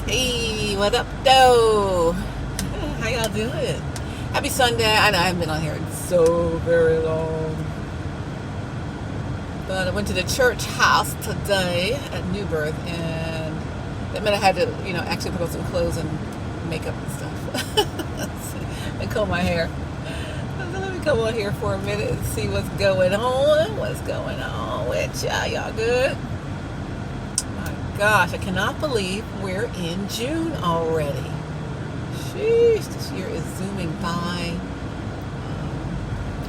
Hey, what up, though? How y'all doing? Happy Sunday. I know I haven't been on here in so very long. But I went to the church house today at New Birth, and that meant I had to, actually put on some clothes and makeup and stuff. And comb my hair. So let me come on here for a minute and see what's going on. What's going on with y'all? Y'all good? Gosh, I cannot believe we're in June already. Sheesh, this year is zooming by.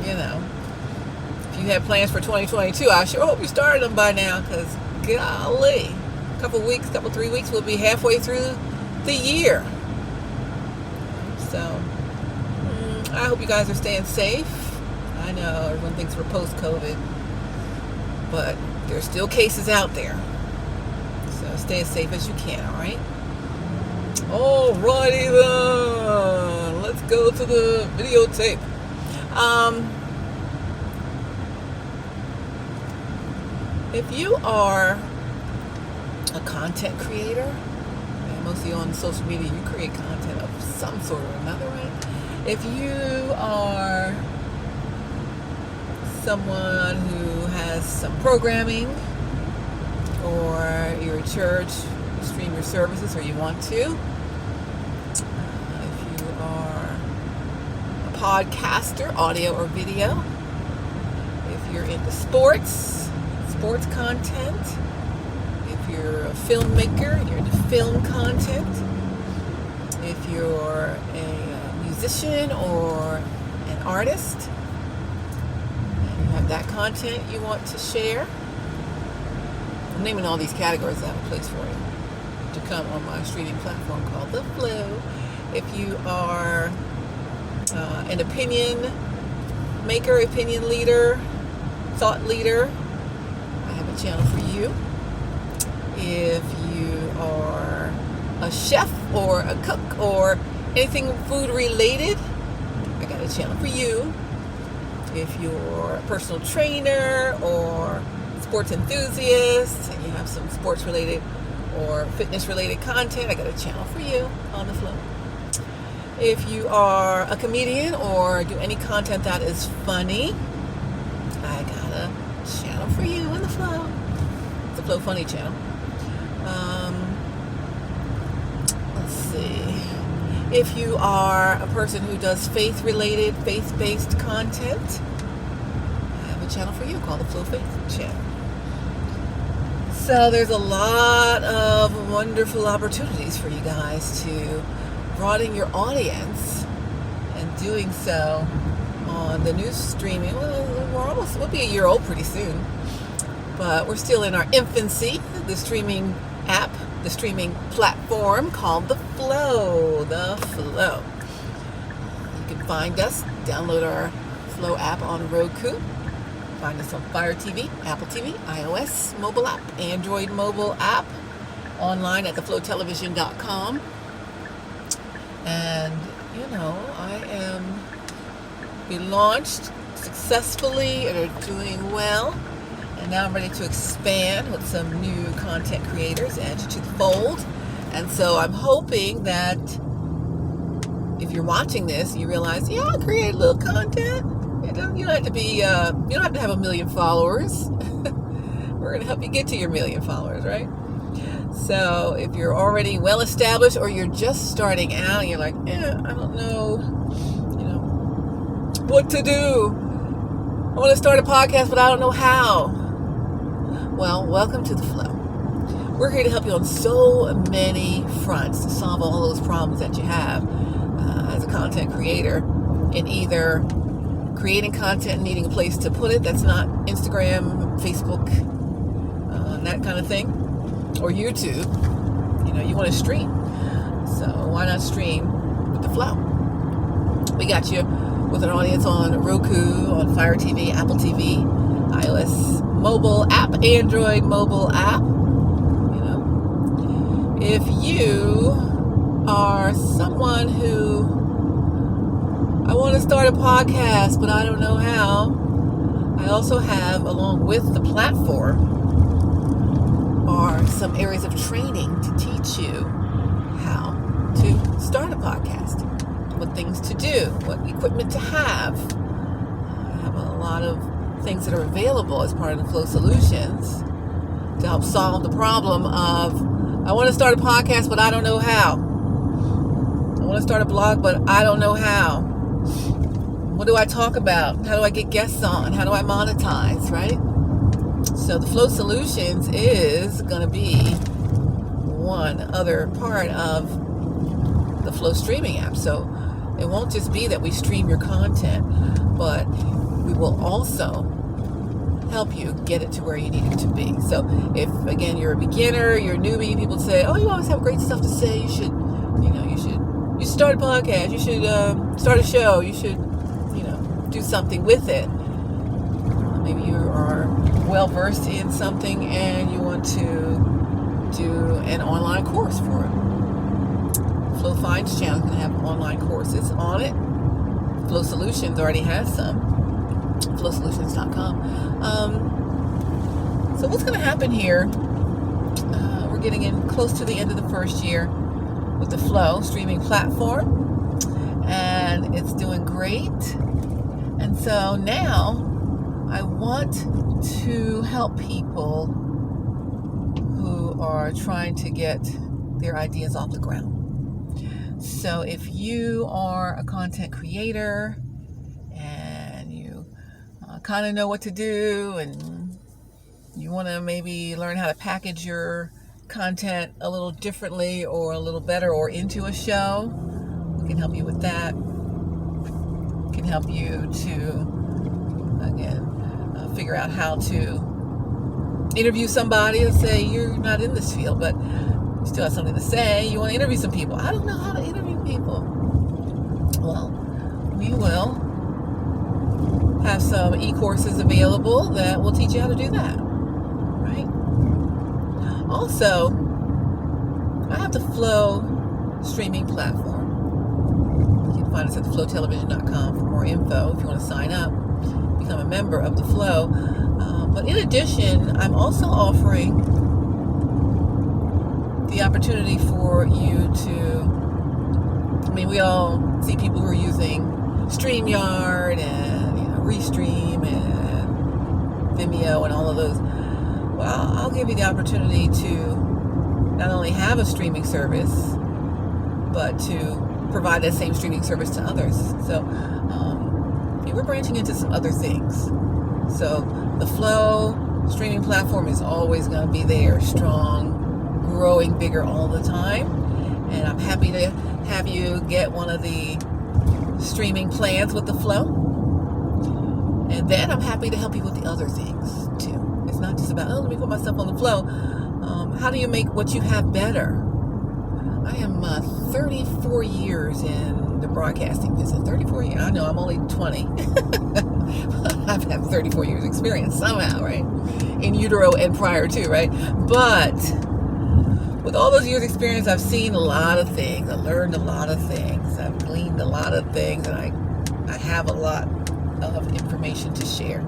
If you had plans for 2022, I sure hope you started them by now, because golly, couple 3 weeks, we'll be halfway through the year. So I hope you guys are staying safe. I know everyone thinks we're post-COVID, but there's still cases out there. So stay as safe as you can, alright? Alrighty then. Let's go to the videotape. If you are a content creator, and mostly on social media, you create content of some sort or another, right? If you are someone who has some programming, or you're a church, you stream your services, or you want to. If you are a podcaster, audio or video. If you're into sports content. If you're a filmmaker and you're into film content. If you're a musician or an artist, and you have that content you want to share. I'm naming all these categories. I have a place for you to come on my streaming platform called The Flow. If you are an opinion maker, opinion leader, thought leader, I have a channel for you. If you are a chef or a cook or anything food related, I got a channel for you. If you're a personal trainer or sports enthusiast, and you have some sports related or fitness related content, I got a channel for you on The Flow. If you are a comedian or do any content that is funny, I got a channel for you on The Flow. It's The Flow Funny channel. Let's see. If you are a person who does faith-related, faith-based content, I have a channel for you called The Flow Faith channel. So there's a lot of wonderful opportunities for you guys to broaden your audience, and doing so on the new streaming. Well, we'll be a year old pretty soon, but we're still in our infancy. The streaming app, the streaming platform called The Flow. The Flow. You can find us, download our Flow app on Roku. Find us on Fire TV, Apple TV, iOS mobile app, Android mobile app, online at theflowtelevision.com. And, we launched successfully and are doing well. And now I'm ready to expand with some new content creators, add you to the fold. And so I'm hoping that if you're watching this, you realize, I create a little content. You don't have to be. You don't have to have 1 million followers. We're going to help you get to your 1 million followers, right? So if you're already well established, or you're just starting out, and you're like, I don't know, what to do. I want to start a podcast, but I don't know how. Well, welcome to The Flow. We're here to help you on so many fronts to solve all those problems that you have as a content creator, in either creating content and needing a place to put it that's not Instagram, Facebook, that kind of thing, or YouTube. You want to stream, so why not stream with The Flow? We got you with an audience on Roku, on Fire TV, Apple TV, iOS mobile app, Android mobile app. If you are someone who, I want to start a podcast, but I don't know how, I also have, along with the platform, are some areas of training to teach you how to start a podcast, what things to do, what equipment to have. I have a lot of things that are available as part of the Flow Solutions to help solve the problem of, I want to start a podcast, but I don't know how. I want to start a blog, but I don't know how. What do I talk about? How do I get guests on? How do I monetize, right? So the Flow Solutions is going to be one other part of the Flow streaming app. So it won't just be that we stream your content, but we will also help you get it to where you need it to be. So if, again, you're a beginner, you're a newbie, people say, oh, you always have great stuff to say. You should start a podcast. You should start a show. You should, do something with it. Maybe you are well versed in something and you want to do an online course for it. Flow Finds channel can have online courses on it. Flow Solutions already has some. FlowSolutions.com. So what's going to happen here? We're getting in close to the end of the first year with the Flow streaming platform, and it's doing great. And so now I want to help people who are trying to get their ideas off the ground. So if you are a content creator and you kind of know what to do and you want to maybe learn how to package your content a little differently or a little better or into a show, we can help you with that. Can help you to, again, figure out how to interview somebody. Let's say you're not in this field, but you still have something to say. You want to interview some people. I don't know how to interview people. Well, we will have some e-courses available that will teach you how to do that, right? Also, I have the Flow streaming platform. Find us at theflowtelevision.com for more info if you want to sign up, become a member of the Flow. But in addition, I'm also offering the opportunity for you to, we all see people who are using StreamYard and Restream and Vimeo and all of those. Well, I'll give you the opportunity to not only have a streaming service, but to provide that same streaming service to others. So we're branching into some other things. So the Flow streaming platform is always going to be there, strong, growing bigger all the time. And I'm happy to have you get one of the streaming plans with the Flow. And then I'm happy to help you with the other things too. It's not just about, let me put myself on the Flow. How do you make what you have better? I am 34 years in the broadcasting business. 34 years. I know I'm only 20. I've had 34 years experience somehow, right? In utero and prior to, right? But with all those years experience, I've seen a lot of things. I learned a lot of things. I've gleaned a lot of things. And I have a lot of information to share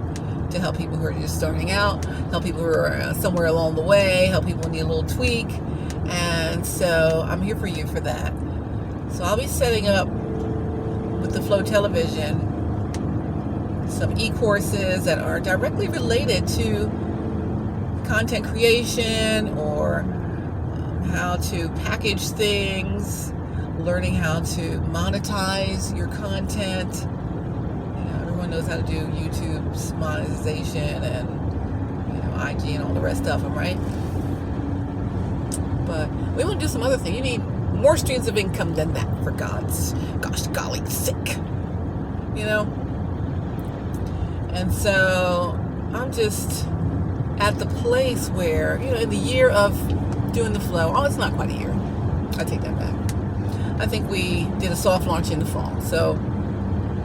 to help people who are just starting out, help people who are somewhere along the way, help people who need a little tweak. And so I'm here for you for that. So I'll be setting up with the Flow Television some e-courses that are directly related to content creation or how to package things, learning how to monetize your content. Everyone knows how to do YouTube's monetization and IG and all the rest of them, right? But we want to do some other thing. You need more streams of income than that, for gosh golly sake. And so I'm just at the place where, in the year of doing the Flow, it's not quite a year. I take that back. I think we did a soft launch in the fall. So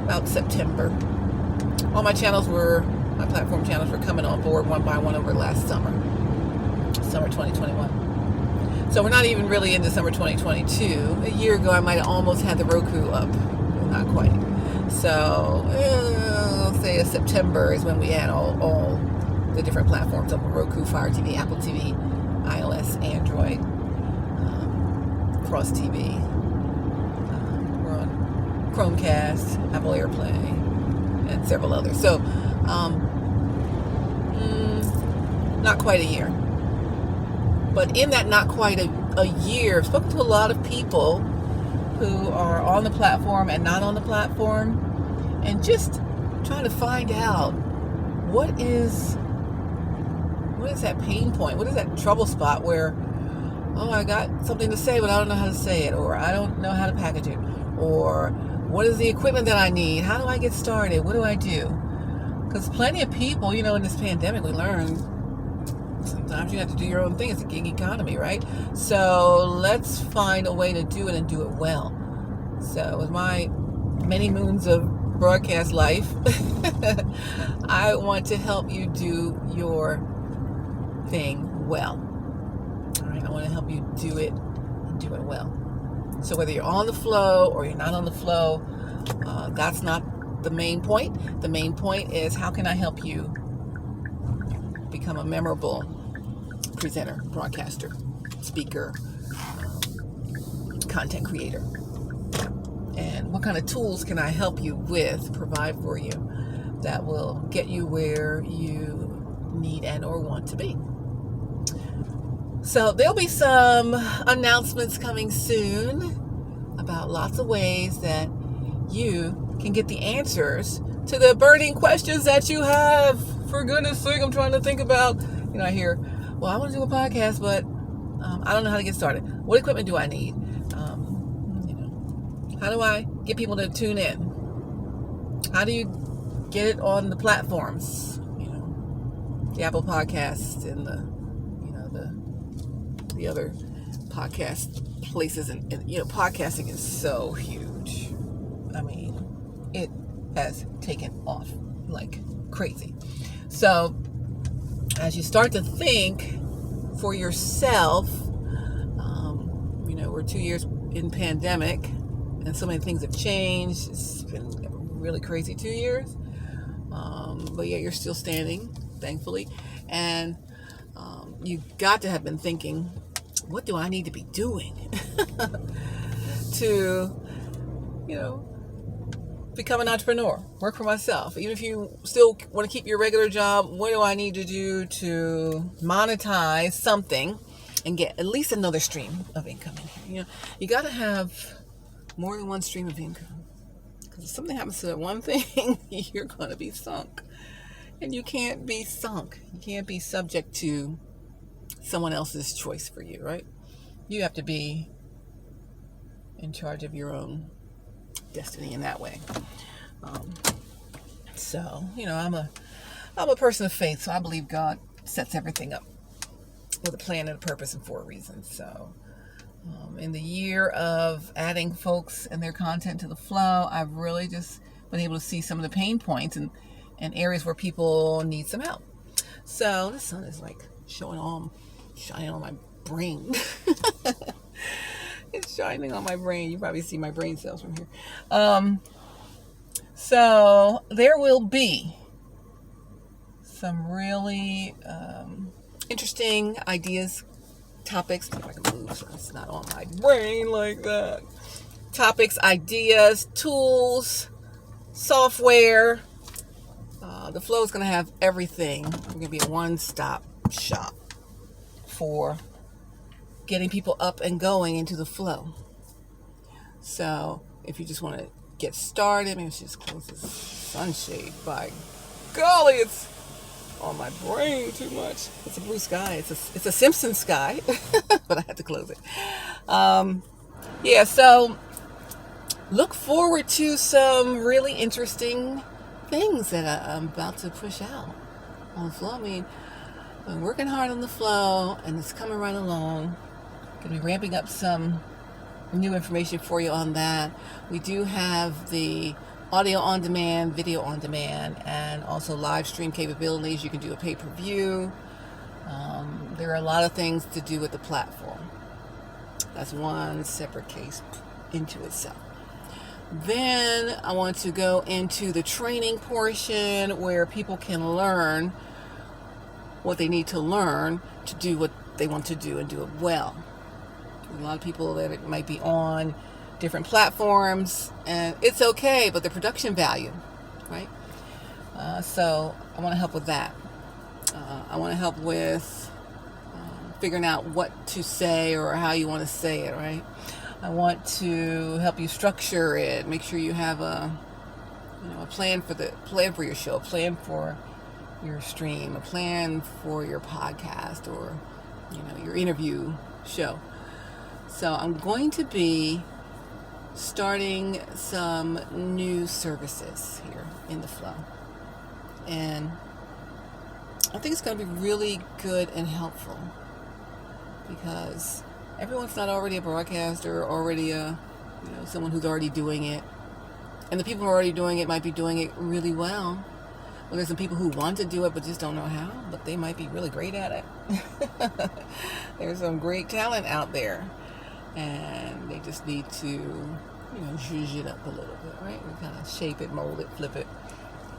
about September. All my platform channels were coming on board one by one over last summer 2021. So we're not even really into summer 2022. A year ago, I might have almost had the Roku up. Not quite. So, say September is when we had all the different platforms up: Roku, Fire TV, Apple TV, iOS, Android, across TV. We're on Chromecast, Apple AirPlay, and several others. So, not quite a year. But in that not quite a year, I've spoken to a lot of people who are on the platform and not on the platform, and just trying to find out what is that pain point, what is that trouble spot where, oh, I got something to say, but I don't know how to say it, or I don't know how to package it, or what is the equipment that I need? How do I get started? What do I do? Because plenty of people, in this pandemic, we learned sometimes you have to do your own thing. It's a gig economy, right? So let's find a way to do it and do it well. So with my many moons of broadcast life, I want to help you do your thing well. All right, I want to help you do it and do it well. So whether you're on the flow or you're not on the flow, that's not the main point. The main point is, how can I help you become a memorable presenter, broadcaster, speaker, content creator? And what kind of tools can I help you with, provide for you, that will get you where you need and or want to be? So there'll be some announcements coming soon about lots of ways that you can get the answers to the burning questions that you have. For goodness sake, I'm trying to think about, I hear, well, I want to do a podcast, but I don't know how to get started. What equipment do I need? How do I get people to tune in? How do you get it on the platforms? The Apple Podcasts and the other podcast places, and podcasting is so huge. I mean, it has taken off like crazy. So as you start to think for yourself, we're 2 years in pandemic, and so many things have changed. It's been a really crazy 2 years, but yet you're still standing, thankfully. And you got to have been thinking, what do I need to be doing to, become an entrepreneur, work for myself? Even if you still want to keep your regular job, what do I need to do to monetize something and get at least another stream of income in here? You got to have more than one stream of income, because if something happens to that one thing, you're going to be sunk. And you can't be sunk. You can't be subject to someone else's choice for you, right? You have to be in charge of your own destiny in that way. So, I'm a person of faith, so I believe God sets everything up with a plan and a purpose and for a reason. So, in the year of adding folks and their content to the flow, I've really just been able to see some of the pain points and areas where people need some help. So the sun is like shining on my brain. It's shining on my brain. You probably see my brain cells from here. So there will be some really interesting ideas, topics. If I can move so it's not on my brain like that. Topics, ideas, tools, software. The flow is going to have everything. We're going to be a one-stop shop for getting people up and going into the flow. So if you just want to get started, maybe just close this sunshade. By golly, it's on my brain too much. It's a blue sky. It's a Simpsons sky, but I had to close it. So look forward to some really interesting things that I'm about to push out on the flow. I mean, I'm working hard on the flow, and it's coming right along. Going to be ramping up some new information for you on that. We do have the audio on demand, video on demand, and also live stream capabilities. You can do a pay-per-view. There are a lot of things to do with the platform. That's one separate case into itself. Then I want to go into the training portion where people can learn what they need to learn to do what they want to do and do it well. A lot of people that it might be on different platforms, and it's okay, but the production value, right? So I want to help with that. I want to help with figuring out what to say or how you want to say it, right? I want to help you structure it. Make sure you have a plan for your show, a plan for your stream, a plan for your podcast, or your interview show. So I'm going to be starting some new services here in the flow, and I think it's going to be really good and helpful, because everyone's not already a broadcaster, or already someone who's already doing it. And the people who are already doing it might be doing it really well. Well, there's some people who want to do it but just don't know how, but they might be really great at it. There's some great talent out there, and they just need to zhuzh it up a little bit, right? We kind of shape it, mold it, flip it,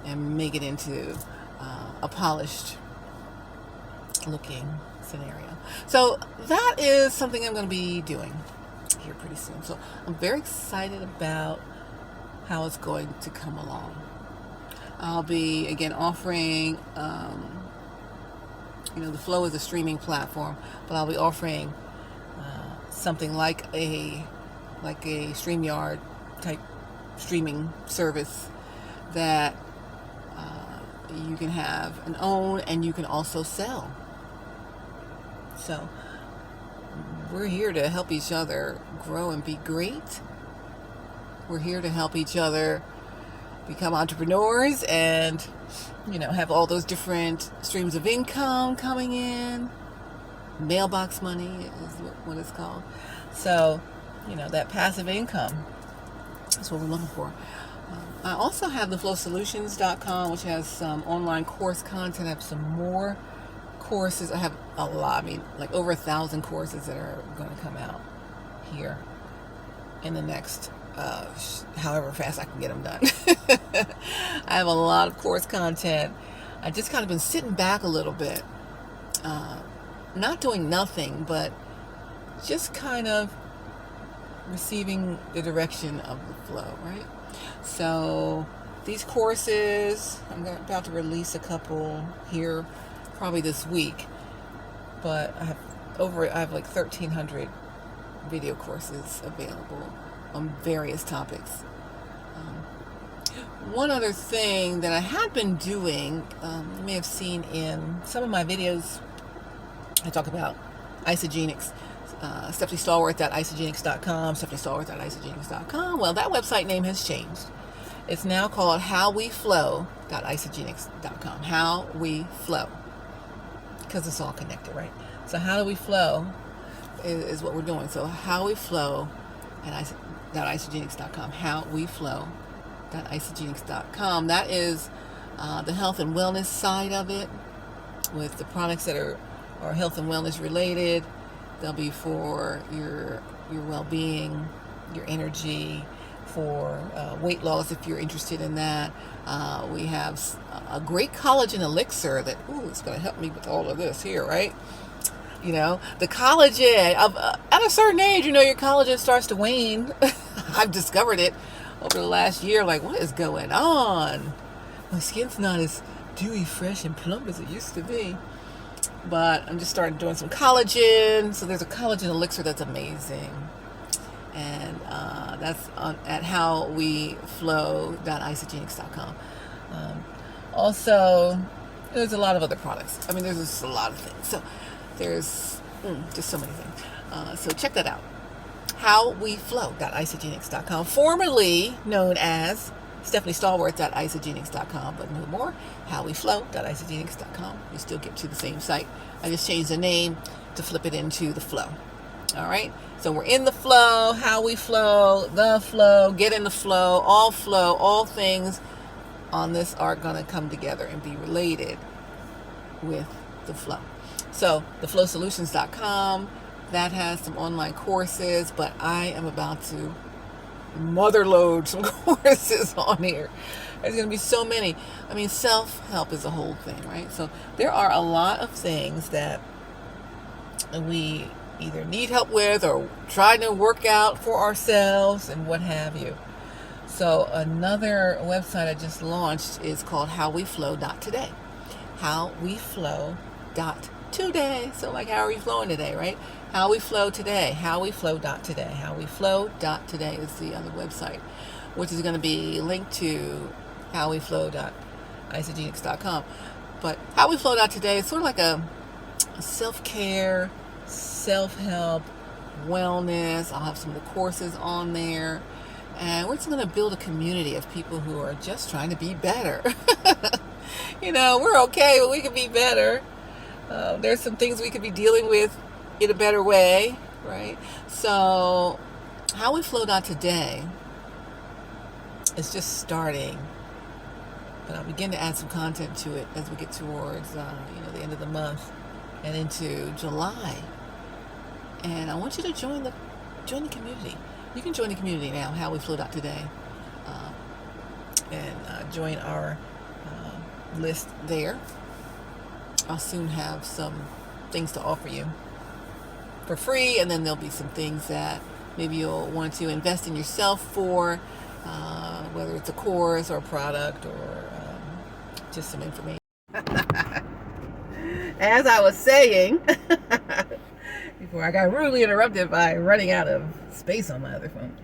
and make it into a polished looking scenario. So that is something I'm going to be doing here pretty soon. So I'm very excited about how it's going to come along. I'll be again offering the Flow is a streaming platform, but I'll be offering something like a StreamYard type streaming service that you can have and own, and you can also sell. So we're here to help each other grow and be great. We're here to help each other become entrepreneurs and, have all those different streams of income coming in. Mailbox money is what it's called. So, that passive income is what we're looking for. I also have the flowsolutions.com, which has some online course content. I have some more courses. I have a lot. Like over 1,000 courses that are going to come out here in the next however fast I can get them done. I have a lot of course content. I just kind of been sitting back a little bit, not doing nothing, but just kind of receiving the direction of the flow, right? So these courses, I'm about to release a couple here probably this week, but I have like 1,300 video courses available on various topics. One other thing that I had been doing, you may have seen in some of my videos, I talk about isogenics. StephanieStallworth.isogenics.com, StephanieStallworth.isogenics.com. Well, that website name has changed. It's now called HowWeFlow.isogenics.com. How We Flow. Because it's all connected, right? So how do we flow is what we're doing. So HowWeFlow.isogenics.com. HowWeFlow.isogenics.com. That is the health and wellness side of it, with the products that are health and wellness related. They'll be for your well-being, your energy, for weight loss if you're interested in that. We have a great collagen elixir that it's going to help me with all of this here, right? The collagen at a certain age, your collagen starts to wane. I've discovered it over the last year. Like, what is going on? My skin's not as dewy, fresh, and plump as it used to be. But I'm just starting doing some collagen. So there's a collagen elixir that's amazing. And that's at howweflow.isogenics.com. Also, there's a lot of other products. There's just a lot of things. So there's just so many things. So check that out. howweflow.isogenics.com. Formerly known as StephanieStallworth.isogenics.com, but no more. HowWeFlow.isogenics.com. You still get to the same site. I just changed the name to flip it into the flow. All right. So we're in the flow. How we flow, the flow, get in the flow. All things on this are going to come together and be related with the flow. So the flowsolutions.com, that has some online courses, but I am about to motherload some courses on here. There's going to be so many. Self-help is a whole thing, right? So there are a lot of things that we either need help with or trying to work out for ourselves and what have you. So another website I just launched is called howweflow.today. Howweflow.today. So like, how are you flowing today, right? How we flow today. Howweflow.today. Howweflow.today is the other website, which is going to be linked to howweflow.isagenix.com. But howweflow.today is sort of like a self-care, self-help, wellness. I'll have some of the courses on there. And we're just going to build a community of people who are just trying to be better. We're okay, but we could be better. There's some things we could be dealing with in a better way, right? So, howweflow.today is just starting. But I'll begin to add some content to it as we get towards, the end of the month and into July. And I want you to join the community. You can join the community now, howweflow.today, and join our list there. I'll soon have some things to offer you for free, and then there'll be some things that maybe you'll want to invest in yourself for, whether it's a course or a product or just some information. As I was saying, before I got rudely interrupted by running out of space on my other phone.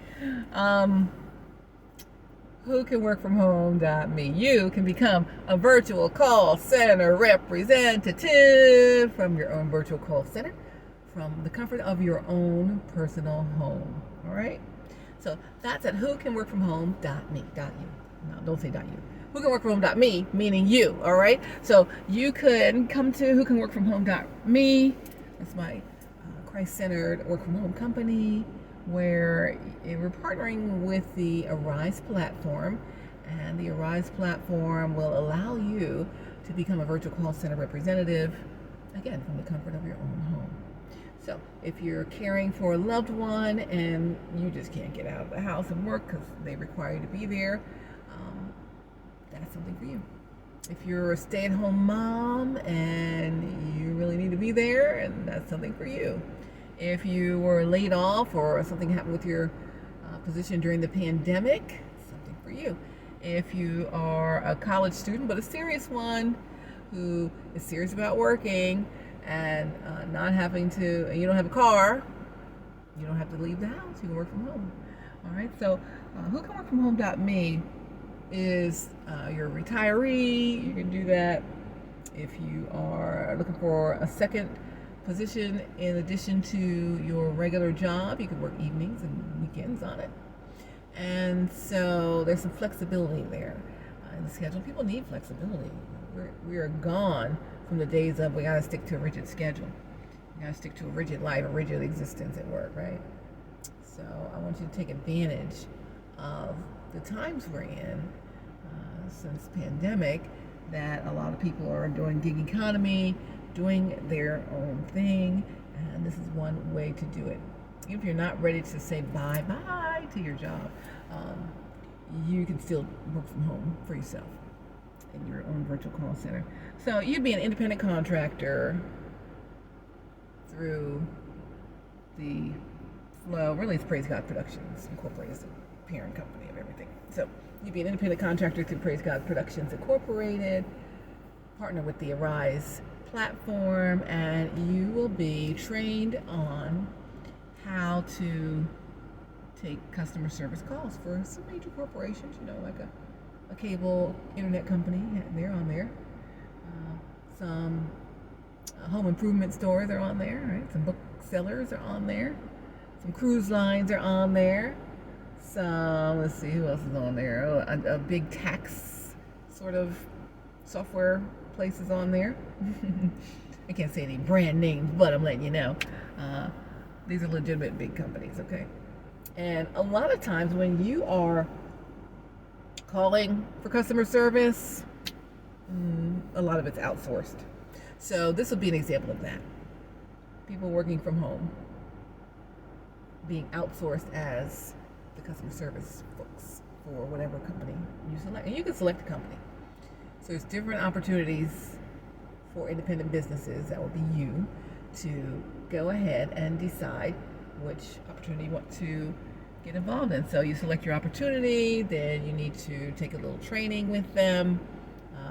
whocanworkfromhome.me. You can become a virtual call center representative from your own virtual call center from the comfort of your own personal home. All right? So that's at whocanworkfromhome.me. .you. No, don't say .you. whocanworkfromhome.me, meaning you. All right? So you could come to whocanworkfromhome.me. That's my Christ-centered work-from-home company, where we're partnering with the Arise platform, and the Arise platform will allow you to become a virtual call center representative, again, from the comfort of your own home. So if you're caring for a loved one and you just can't get out of the house and work because they require you to be there, that's something for you. If you're a stay-at-home mom and you really need to be there, and that's something for you. If you were laid off or something happened with your position during the pandemic, something for you. If you are a college student, but a serious one, who is serious about working and not having to, and you don't have a car, you don't have to leave the house, you can work from home. All right, so whocanworkfromhome.me is you're a retiree, you can do that. If you are looking for a second position in addition to your regular job, you can work evenings and weekends on it. And so there's some flexibility there in the schedule. People need flexibility. We are gone from the days of we got to stick to a rigid schedule. We got to stick to a rigid life, a rigid existence at work, right? So I want you to take advantage of the times we're in since pandemic, that a lot of people are doing gig economy, doing their own thing, and this is one way to do it. Even if you're not ready to say bye-bye to your job, you can still work from home for yourself in your own virtual call center. So you'd be an independent contractor through the Flow, really it's Praise God Productions Incorporated, is the parent company of everything. So you'd be an independent contractor through Praise God Productions Incorporated, partner with the Arise platform, and you will be trained on how to take customer service calls for some major corporations, like a cable internet company, they're on there. Some home improvement stores are on there, right? Some booksellers are on there. Some cruise lines are on there. Some, let's see, who else is on there? A big tax sort of software place is on there. I can't say any brand names, but I'm letting you know. These are legitimate big companies, okay? And a lot of times when you are calling for customer service, a lot of it's outsourced. So this will be an example of that. People working from home being outsourced as the customer service folks for whatever company you select. And you can select a company. So there's different opportunities for independent businesses, that would be you, to go ahead and decide which opportunity you want to get involved in. So you select your opportunity, then you need to take a little training with them.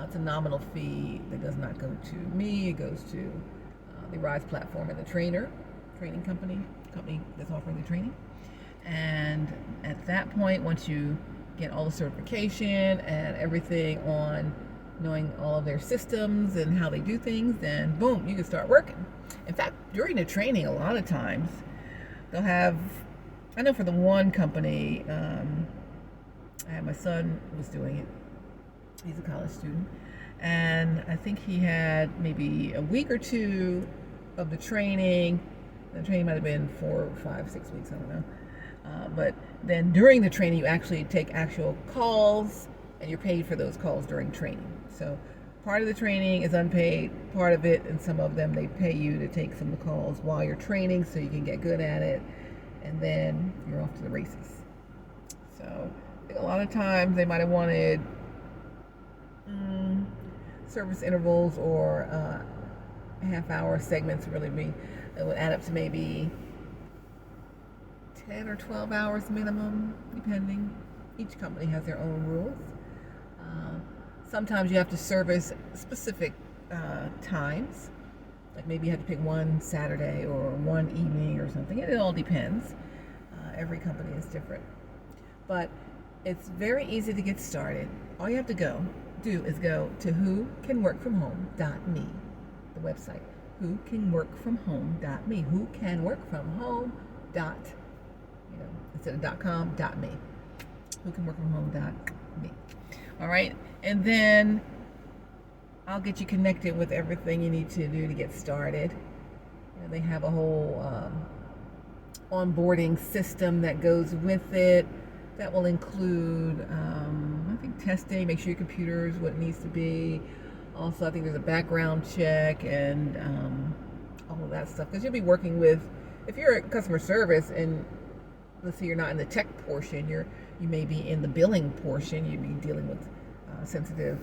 It's a nominal fee that does not go to me. It goes to the Rise platform and the training company that's offering the training. And at that point, once you get all the certification and everything on knowing all of their systems and how they do things, then boom, you can start working. In fact, during the training, a lot of times they'll have, I know for the one company, I had my son was doing it. He's a college student, and I think he had maybe a week or two of the training. The training might have been 4, 5, 6 weeks, I don't know. But then during the training, you actually take actual calls, and you're paid for those calls during training. So part of the training is unpaid, part of it, and some of them they pay you to take some of the calls while you're training so you can get good at it, and then you're off to the races. So I think a lot of times they might have wanted service intervals or half-hour segments. It would add up to maybe 10 or 12 hours minimum, depending. Each company has their own rules. Sometimes you have to service specific times, like maybe you have to pick one Saturday or one evening or something. It all depends. Every company is different, but it's very easy to get started. All you have to do is go to whocanworkfromhome.me, the website. Whocanworkfromhome.me. Whocanworkfromhome. Instead of .com, .me. Whocanworkfromhome.me. All right, and then I'll get you connected with everything you need to do to get started. They have a whole onboarding system that goes with it. That will include, I think, testing, make sure your computer is what it needs to be. Also, I think there's a background check and all of that stuff. Because you'll be working with, if you're a customer service and let's say you're not in the tech portion, you may be in the billing portion. You'd be dealing with sensitive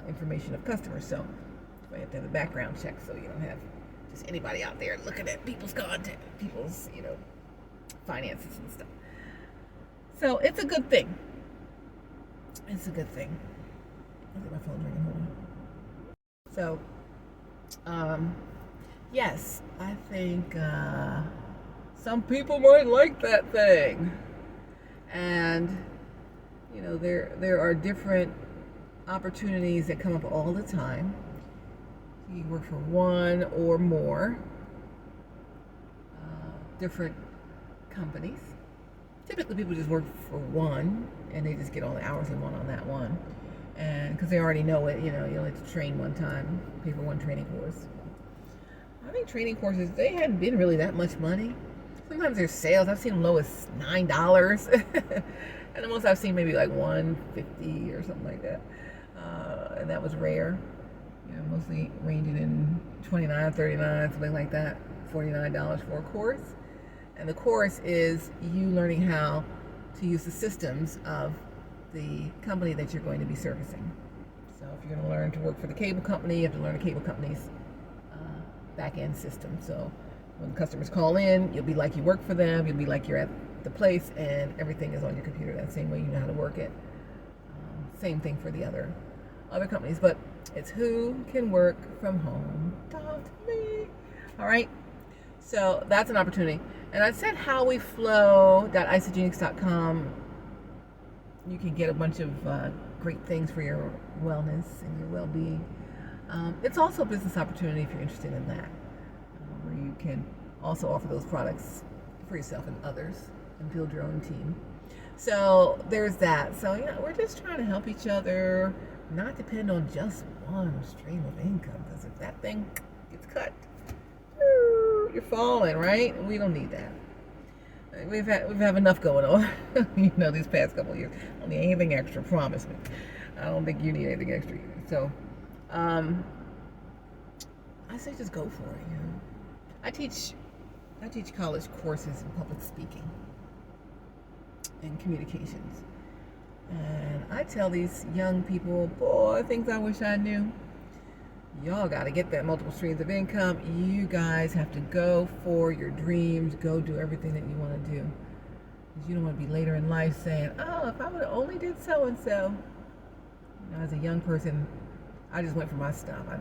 information of customers. So you have to have a background check so you don't have just anybody out there looking at people's content, people's, finances and stuff. So it's a good thing. It's a good thing. Look at my phone ringing. Hold on. So, yes, I think some people might like that thing. And, there are different opportunities that come up all the time. You work for one or more different companies. Typically, people just work for one, and they just get all the hours they want on that one. And because they already know it, you only have to train one time, pay for one training course. I think training courses, they hadn't been really that much money. Sometimes there's sales. I've seen them low as $9. And the most I've seen maybe like $150 or something like that. And that was rare. Mostly ranging in $29, $39, something like that. $49 for a course. And the course is you learning how to use the systems of the company that you're going to be servicing. So if you're going to learn to work for the cable company, you have to learn the cable company's back-end system. So when customers call in, you'll be like you work for them. You'll be like you're at the place, and everything is on your computer that same way you know how to work it. Same thing for the other companies, but it's whocanworkfromhome.me. All right. So that's an opportunity. And I said howweflow.isagenix.com. You can get a bunch of great things for your wellness and your well-being. It's also a business opportunity if you're interested in that, where you can also offer those products for yourself and others and build your own team. So there's that. So we're just trying to help each other, not depend on just one stream of income, because if that thing gets cut, you're falling, right? We don't need that. We've had enough going on, these past couple of years. I don't need anything extra, promise me. I don't think you need anything extra either. So, I say just go for it. I teach college courses in public speaking and communications, and I tell these young people, boy, things I wish I knew. Y'all got to get that multiple streams of income. You guys have to go for your dreams. Go do everything that you want to do. Because you don't want to be later in life saying, oh, if I would have only did so-and-so. As a young person, I just went for my stuff. I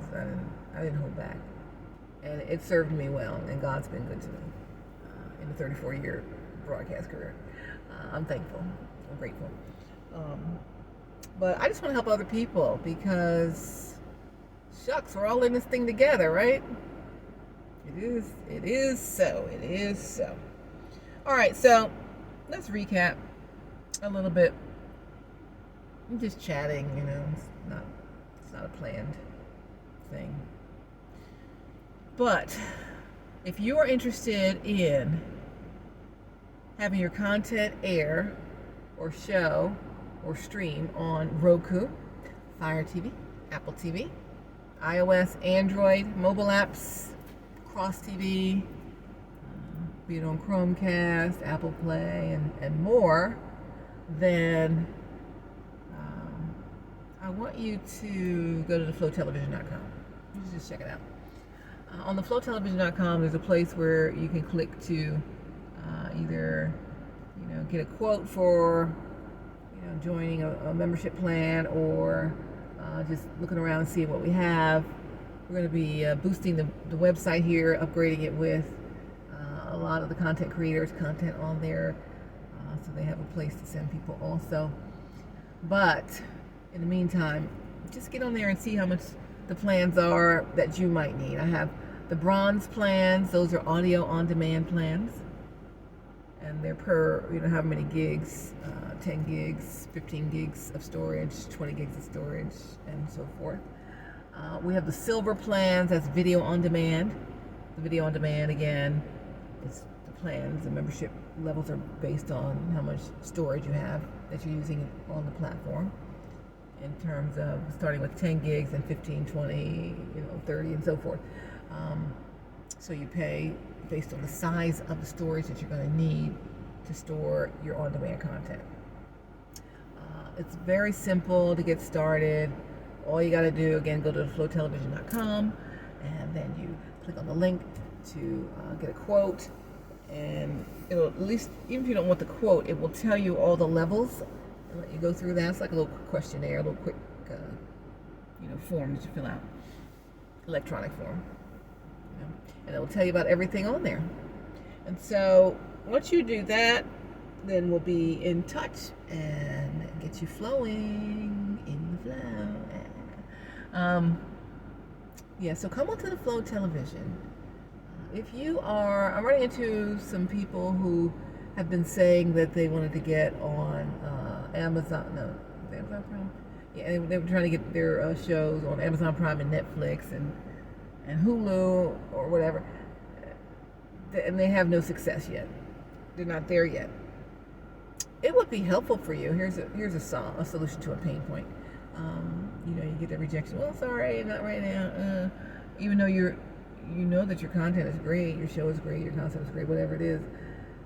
didn't hold back. And it served me well. And God's been good to me in the 34-year broadcast career. I'm thankful. I'm grateful. But I just want to help other people because... shucks, we're all in this thing together, right? It is so. All right, so let's recap a little bit. I'm just chatting, it's not a planned thing. But if you are interested in having your content air or show or stream on Roku, Fire TV, Apple TV, iOS, Android, mobile apps, Cross TV, be it on Chromecast, Apple Play, and more, then I want you to go to theflowtelevision.com. You should just check it out. On theflowtelevision.com, there's a place where you can click to either get a quote for joining a membership plan, or just looking around and seeing what we have. We're going to be boosting the website here, upgrading it with a lot of the content creators' content on there, so they have a place to send people also. But in the meantime, just get on there and see how much the plans are that you might need. I have the bronze plans. Those are audio on-demand plans, and they're per how many gigs, 10 gigs, 15 gigs of storage, 20 gigs of storage, and so forth. We have the silver plans. That's video on demand. The video on demand, again, is the plans. The membership levels are based on how much storage you have that you're using on the platform, in terms of starting with 10 gigs and 15, 20, 30, and so forth. So you pay based on the size of the storage that you're going to need to store your on-demand content. It's very simple to get started. All you got to do, again, go to theflowtelevision.com, and then you click on the link to get a quote. And it'll, at least, even if you don't want the quote, it will tell you all the levels and let you go through that. It's like a little questionnaire, a little quick form that you fill out, electronic form. And it will tell you about everything on there. And so once you do that, then we'll be in touch and get you flowing in the flow. So come on to the Flow Television. If you are, I'm running into some people who have been saying that they wanted to get on Amazon Prime? Yeah, they were trying to get their shows on Amazon Prime and Netflix and Hulu or whatever, and they have no success yet. They're not there yet. It would be helpful for you. Here's a solution to a pain point. You get that rejection. Well, sorry, not right now. Even though you know that your content is great, your show is great, your concept is great, whatever it is,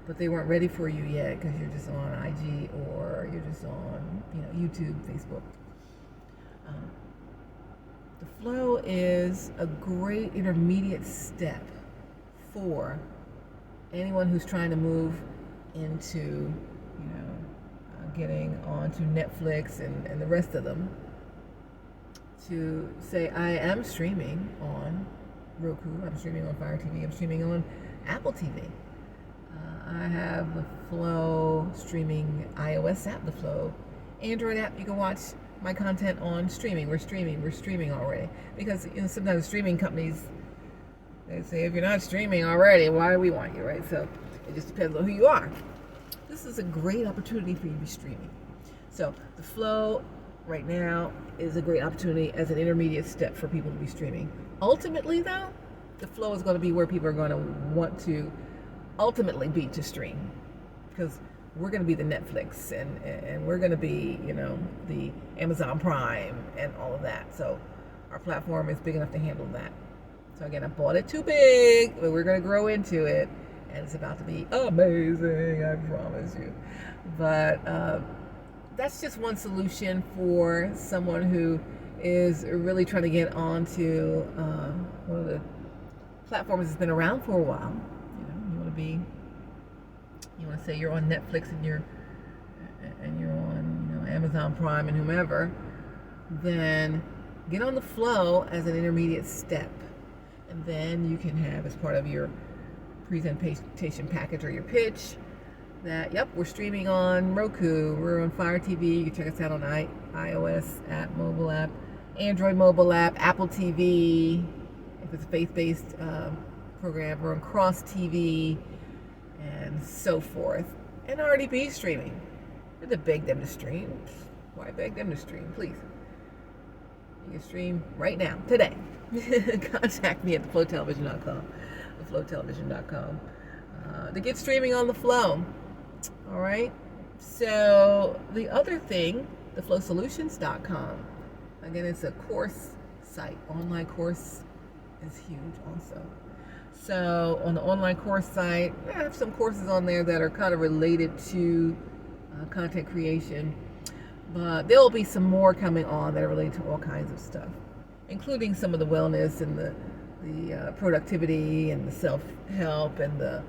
but they weren't ready for you yet because you're just on IG or you're just on YouTube, Facebook. The flow is a great intermediate step for anyone who's trying to move into getting onto Netflix and the rest of them, to say, I am streaming on Roku, I'm streaming on Fire TV, I'm streaming on Apple TV. I have the Flow streaming iOS app, the Flow Android app. You can watch my content on streaming. We're streaming already. Because sometimes streaming companies, they say, if you're not streaming already, why do we want you, right? So it just depends on who you are. This is a great opportunity for you to be streaming. So the Flow right now is a great opportunity as an intermediate step for people to be streaming. Ultimately, though, the Flow is going to be where people are going to want to ultimately be to stream, because we're going to be the Netflix and we're going to be the Amazon Prime and all of that. So our platform is big enough to handle that. So again, I bought it too big, but we're going to grow into it, and it's about to be amazing, I promise you. But that's just one solution for someone who is really trying to get onto one of the platforms that's been around for a while. You want to say you're on Netflix and you're on Amazon Prime and whomever, then get on the Flow as an intermediate step, and then you can have as part of your presentation package or your pitch that, yep, we're streaming on Roku, we're on Fire TV, you can check us out on iOS app, mobile app, Android mobile app, Apple TV, if it's a faith-based program, we're on Cross TV, and so forth. And RDB streaming. You have to beg them to stream. Why beg them to stream? Please. You can stream right now, today. Contact me at theflowtelevision.com. Theflowtelevision.com to get streaming on the Flow. All right. So the other thing, theflowsolutions.com. Again, it's a course site. Online course is huge also. So on the online course site, I have some courses on there that are kind of related to content creation, but there will be some more coming on that are related to all kinds of stuff, including some of the wellness and the productivity and the self-help and the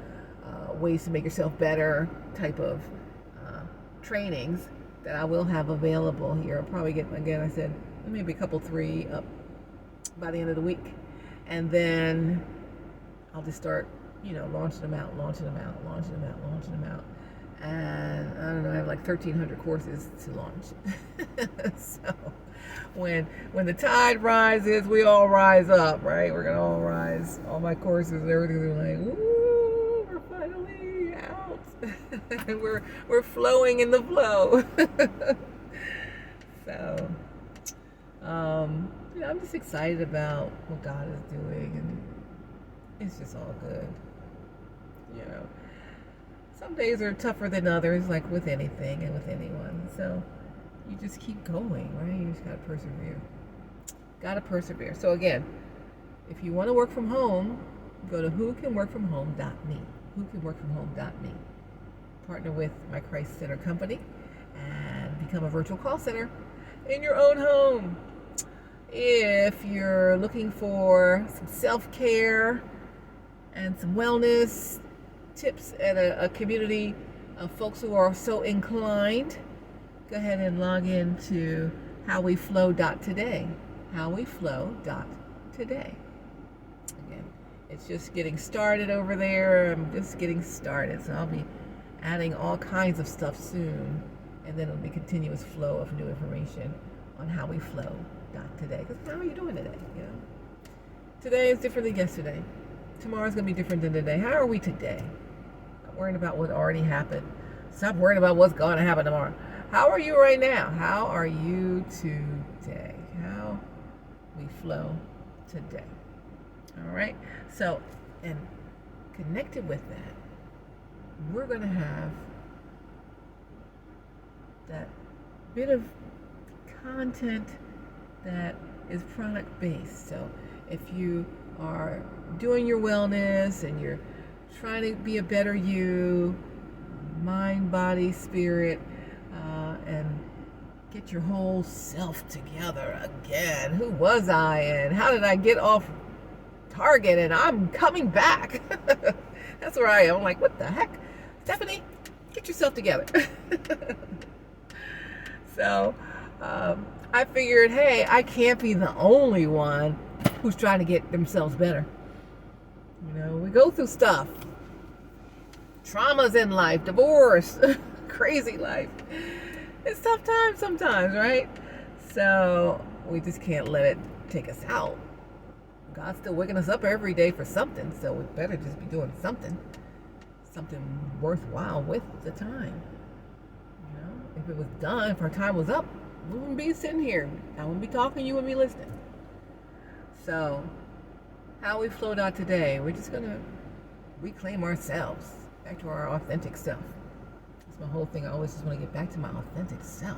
ways to make yourself better type of trainings that I will have available here. I'll probably get, again, I said, maybe a couple, 3 up by the end of the week. And then I'll just start, launching them out. And I don't know, I have like 1,300 courses to launch. So when the tide rises, we all rise up, right? We're going to all rise. All my courses and everything are like, ooh, we're finally out. we're flowing in the flow. So, I'm just excited about what God is doing, and it's just all good. Some days are tougher than others, like with anything and with anyone. So you just keep going, right? You just gotta persevere. So again, if you want to work from home, go to whocanworkfromhome.me. Whocanworkfromhome.me. Partner with my Christ Center company and become a virtual call center in your own home. If you're looking for some self-care and some wellness tips and a community of folks who are so inclined, go ahead and log into howweflow.today. Howweflow.today. Again, it's just getting started over there. I'm just getting started, so I'll be adding all kinds of stuff soon, and then it'll be continuous flow of new information on howweflow.today. Because how are you doing today? Today is different than yesterday. Tomorrow's going to be different than today. How are we today? Not worrying about what already happened. Stop worrying about what's going to happen tomorrow. How are you right now? How are you today? How we flow today. All right? So, and connected with that, we're going to have that bit of content that is product based. So if you are doing your wellness and you're trying to be a better you, mind, body, spirit, and get your whole self together again. Who was I and how did I get off target and I'm coming back? That's where I am. I'm like, what the heck? Stephanie, get yourself together. So I figured, hey, I can't be the only one who's trying to get themselves better. We go through stuff. Traumas in life, divorce, crazy life. It's tough times sometimes, right? So we just can't let it take us out. God's still waking us up every day for something, so we better just be doing something worthwhile with the time. If it was done, if our time was up, we wouldn't be sitting here. I wouldn't be talking, you wouldn't be listening. So, how we flowed out today, we're just going to reclaim ourselves, back to our authentic self. That's my whole thing. I always just want to get back to my authentic self.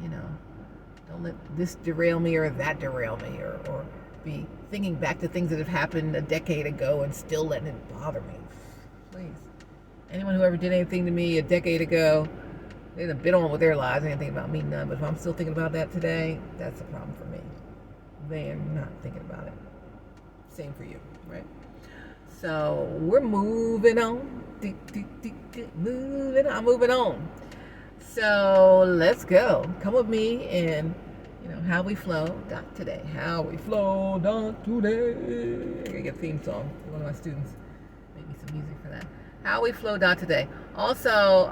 And, don't let this derail me or that derail me, or be thinking back to things that have happened a decade ago and still letting it bother me. Please. Anyone who ever did anything to me a decade ago, They've been on with their lives. They ain't thinking about me none. But if I'm still thinking about that today, that's a problem for me. They are not thinking about it. Same for you, right? So we're moving on. Moving on. So let's go. Come with me and how we flow today. How we flow today. I gotta get a theme song for one of my students. Maybe some music for that. How we flow today. Also,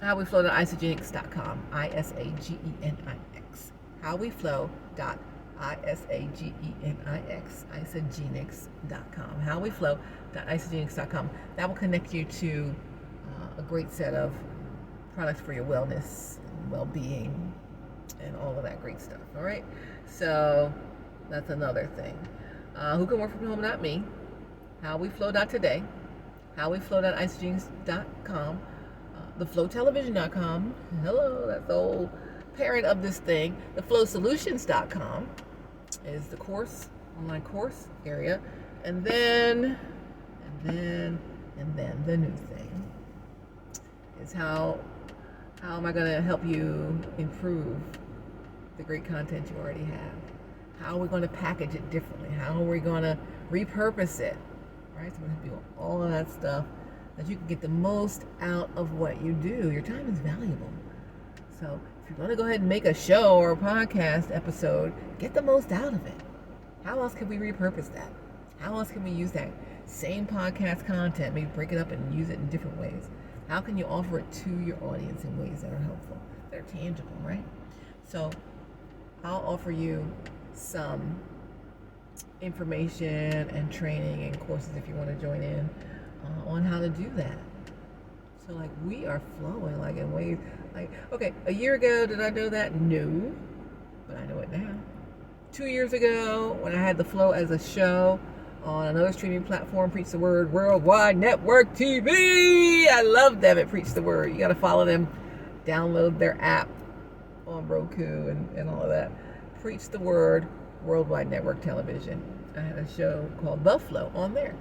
how we flow isogenics.com. ISAGENIX. How we flow ISAGENIX. Isogenics.com. How we flow isogenics.com. That will connect you to a great set of products for your wellness, well-being, and all of that great stuff. All right, so that's another thing. Who can work from home? Not me. How we flow today. How we flow isogenics.com. theflowtelevision.com. Hello, that's the old parent of this thing. theflowsolutions.com is the online course area, and then the new thing is how am I going to help you improve the great content you already have? How are we going to package it differently? How are we going to repurpose it? Right? So we're going to do all of that stuff that you can get the most out of what you do. Your time is valuable. So if you're going to go ahead and make a show or a podcast episode, get the most out of it. How else can we repurpose that? How else can we use that same podcast content, maybe break it up and use it in different ways? How can you offer it to your audience in ways that are helpful? They're tangible, right? So I'll offer you some information and training and courses if you want to join in on how to do that. So we are flowing in ways okay, a year ago, did I know that? No, but I know it now. 2 years ago, when I had the flow as a show on another streaming platform, Preach the Word Worldwide Network TV. I love them at Preach the Word. You got to follow them, download their app on Roku and all of that. Preach the Word Worldwide Network Television. I had a show called The Flow on there,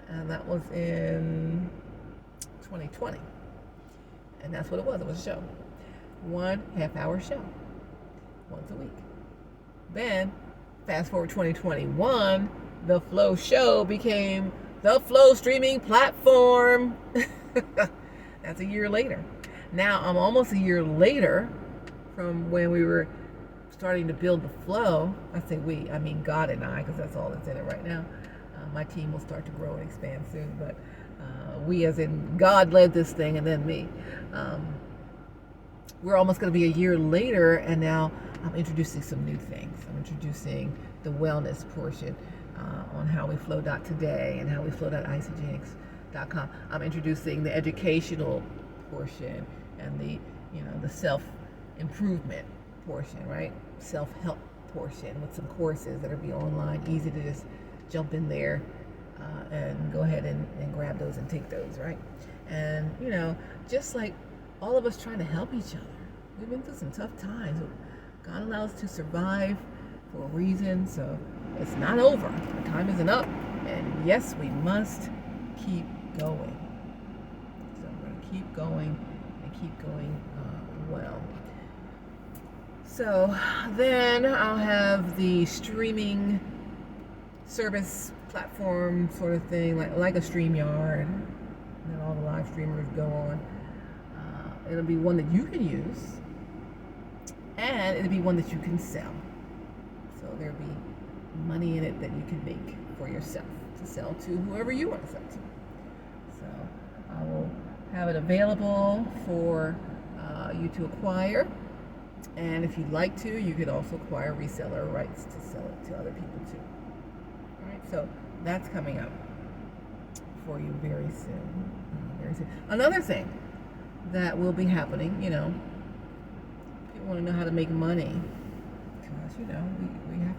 and that was in 2020. And that's what it was. It was a show. 1 half-hour show. Once a week. Then, fast forward 2021, The Flow Show became The Flow Streaming Platform. That's a year later. Now, I'm almost a year later from when we were starting to build the flow. I say we, I mean God and I, because that's all that's in it right now. My team will start to grow and expand soon, but we as in God led this thing and then me. We're almost going to be a year later, and now I'm introducing some new things. I'm introducing the wellness portion on How We Flow today and How We Flow isogenics.com. I'm introducing the educational portion and the self-improvement portion, right? Self-help portion with some courses that'll be online, easy to just jump in there and go ahead and grab those and take those, right? And just like all of us trying to help each other, we've been through some tough times. God allows us to survive for a reason, so it's not over. The time isn't up, and yes, we must keep going. So we're going to keep going and keep going well. So then I'll have the streaming service platform sort of thing, like a StreamYard, and then all the live streamers go on. It'll be one that you can use, and it'll be one that you can sell. So there'll be money in it that you can make for yourself to sell to whoever you want to sell to. So I will have it available for you to acquire, and if you'd like to, you could also acquire reseller rights to sell it to other people too. All right, so that's coming up for you very soon. Very soon. Another thing that will be happening, people want to know how to make money, because we have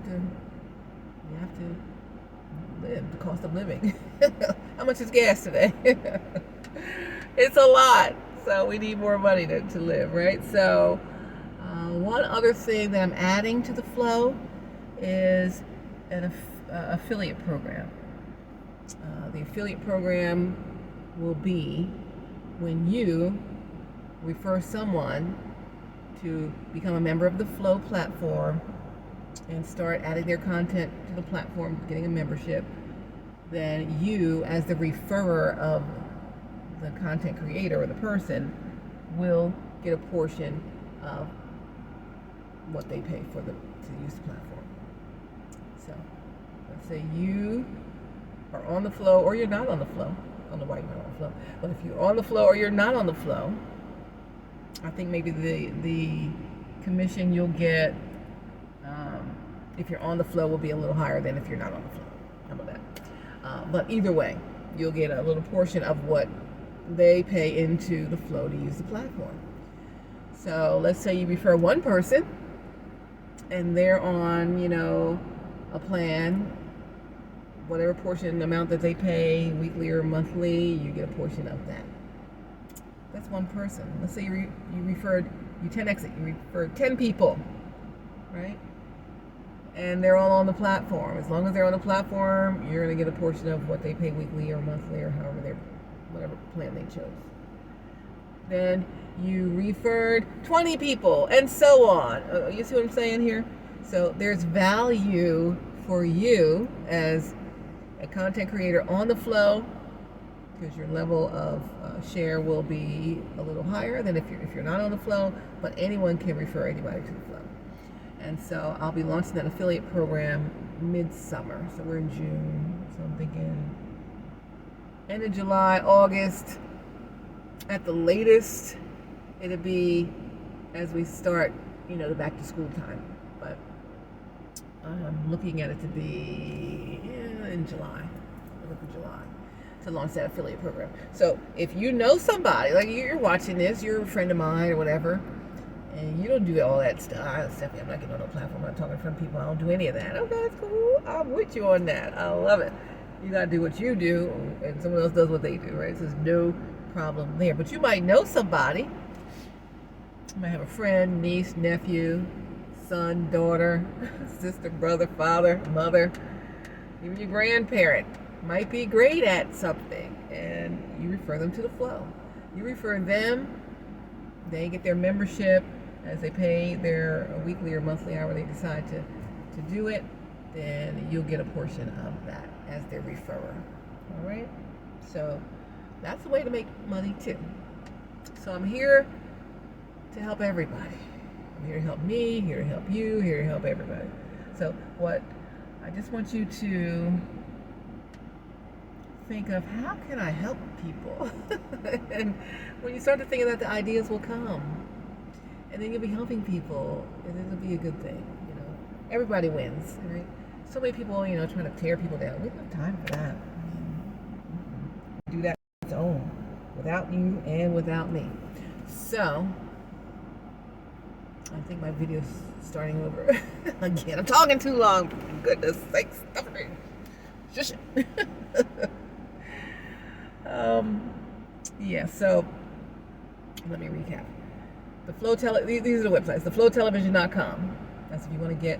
to live, the cost of living. How much is gas today? It's a lot, so we need more money to live, right? So one other thing that I'm adding to the flow is an affiliate program. The affiliate program will be when you refer someone to become a member of the Flow platform and start adding their content to the platform, getting a membership, then you, as the referrer of the content creator or the person, will get a portion of what they pay to use the platform. So let's say you are on the Flow or you're not on the Flow. I don't know why you're not on the Flow, but if you're on the Flow or you're not on the Flow, I think maybe the commission you'll get if you're on the Flow will be a little higher than if you're not on the Flow. How about that? But either way, you'll get a little portion of what they pay into the Flow to use the platform. So let's say you refer one person and they're on, a plan, whatever portion amount that they pay, weekly or monthly, you get a portion of that. That's one person. Let's say you 10x it, you referred 10 people, right? And they're all on the platform. As long as they're on the platform, you're going to get a portion of what they pay weekly or monthly or whatever plan they chose. Then you referred 20 people and so on. You see what I'm saying here? So there's value for you as a content creator on the Flow, because your level of share will be a little higher than if you're not on the Flow, but anyone can refer anybody to the Flow. And so I'll be launching that affiliate program mid-summer. So we're in June, so I'm thinking end of July, August, at the latest, it'll be as we start, the back to school time. But I'm looking at it to be in July, to launch that affiliate program. So if you know somebody, like you're watching this, you're a friend of mine or whatever, and you don't do all that stuff. Stephanie, I'm not getting on no platform, I'm not talking in front of people, I don't do any of that. Okay, that's cool. I'm with you on that. I love it. You gotta do what you do, and someone else does what they do, right? So there's no problem there. But you might know somebody. You might have a friend, niece, nephew, son, daughter, sister, brother, father, mother, even your grandparent might be great at something, and you refer them to the Flow. You refer them, they get their membership as they pay their weekly or monthly, however they decide to do it, then you'll get a portion of that as their referrer. All right? So that's the way to make money too. So I'm here to help everybody. I'm here to help me, here to help you, here to help everybody. So I just want you to think of, how can I help people? And when you start to think of that, the ideas will come. And then you'll be helping people, and it'll be a good thing, Everybody wins, right? So many people, trying to tear people down. We don't have time for that. Do that on its own, without you and without me. So, I think my video's starting over again. I'm talking too long. For goodness sakes, stop it. Shush it. So let me recap. The Flow these are the websites. TheFlowTelevision.com. That's if you want to get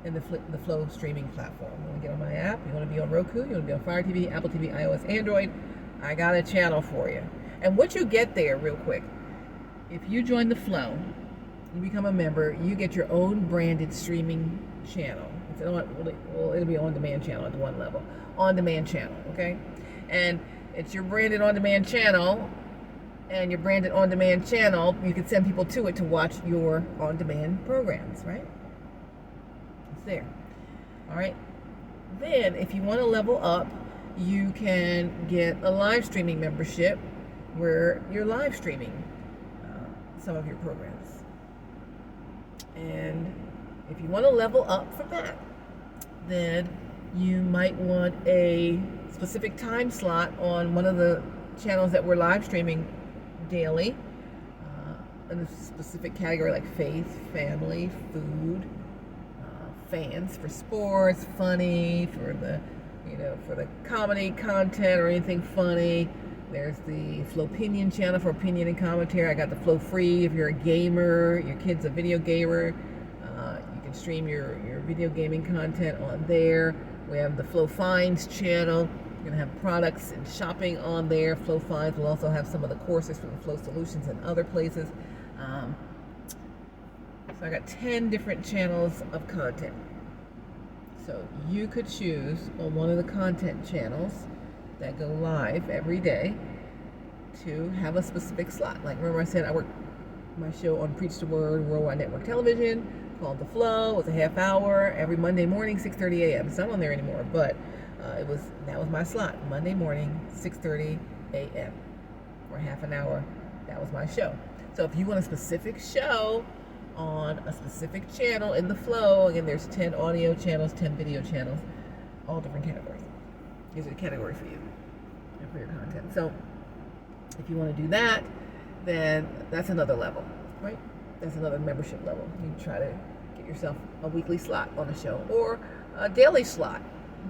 in the Flow streaming platform. You want to get on my app. You want to be on Roku. You want to be on Fire TV, Apple TV, iOS, Android. I got a channel for you. And what you get there, real quick, if you join the Flow, you become a member, you get your own branded streaming channel. It'll be an on-demand channel at the one level. On-demand channel, okay? And it's your branded on-demand channel, and your branded on-demand channel, you can send people to it to watch your on-demand programs, right? It's there. All right? Then, if you want to level up, you can get a live streaming membership where you're live streaming some of your programs. And if you want to level up from that, then you might want a specific time slot on one of the channels that we're live streaming daily, in a specific category like faith, family, food, fans for sports, funny for the comedy content or anything funny. There's the Flow Opinion channel for opinion and commentary. I got the Flow Free if you're a gamer, your kid's a video gamer. You can stream your video gaming content on there. We have the Flow Finds channel We're going to have products and shopping on there. Flow Finds will also have some of the courses from Flow Solutions and other places. So I got 10 different channels of content. So you could choose on one of the content channels that go live every day to have a specific slot. Like remember I said I work my show on Preach the Word Worldwide Network Television called The Flow. It's a half hour every Monday morning, 6:30 a.m. It's not on there anymore, but that was my slot. Monday morning, 6:30 a.m. for half an hour. That was my show. So if you want a specific show on a specific channel in the Flow, again, there's 10 audio channels, 10 video channels, all different categories. Here's a category for you and for your content. So if you want to do that, then that's another level, right? That's another membership level. You try to get yourself a weekly slot on a show or a daily slot,